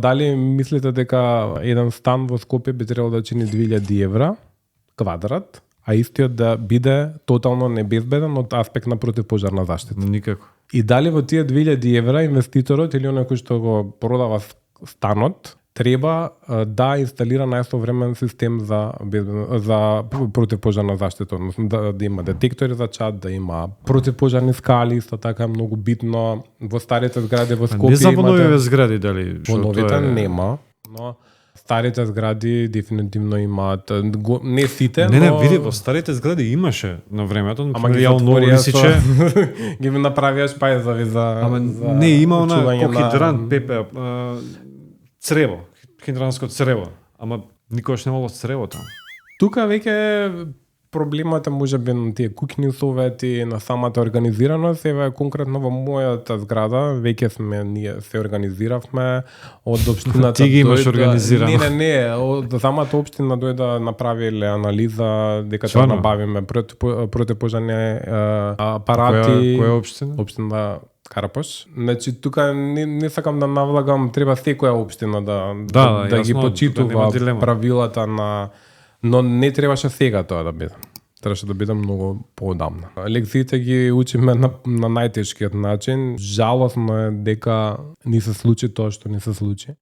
Дали мислите дека еден стан во Скопје би требало да чини 2000 евра квадрат, а истиот да биде тотално небезбеден од аспект на противпожарна заштита? Никако. И дали во тие 2000 евра инвеститорот или оној кој што го продава станот треба да инсталира најсовремен систем за противпожарна заштита, односно да има детектори за чад, да има противпожарни скали, исто така е многу битно. Во старите згради во Скопје не за во новите згради дали во новите нема, но старите згради дефинитивно имаат, не сите, Не, но види, во старите згради имаше на времето, ама ги ново лисиче. ги направија шпајзови за не има она очување хидрант, пепе, црево, хидранско црево, ама никогаш немало црево таму. Тука веќе проблемот е можеби на тие куќни совети, на самата организираност. Еве конкретно во мојата зграда веќе ние се организиравме од општината. Ти ги имаш организирано. Не, од самата општина дојде направиле анализа дека ќе набавиме противпожарни апарати. Која општина? Општина Карапош. Значи тука не сакам да навлагам, треба секоја општина да ги почитува правилата на, но не требаше сега тоа да биде. Требаше да биде многу поодамна. Лекциите ги учиме на најтешкиот начин. Жалосно е дека ни се случи тоа што ни се случи.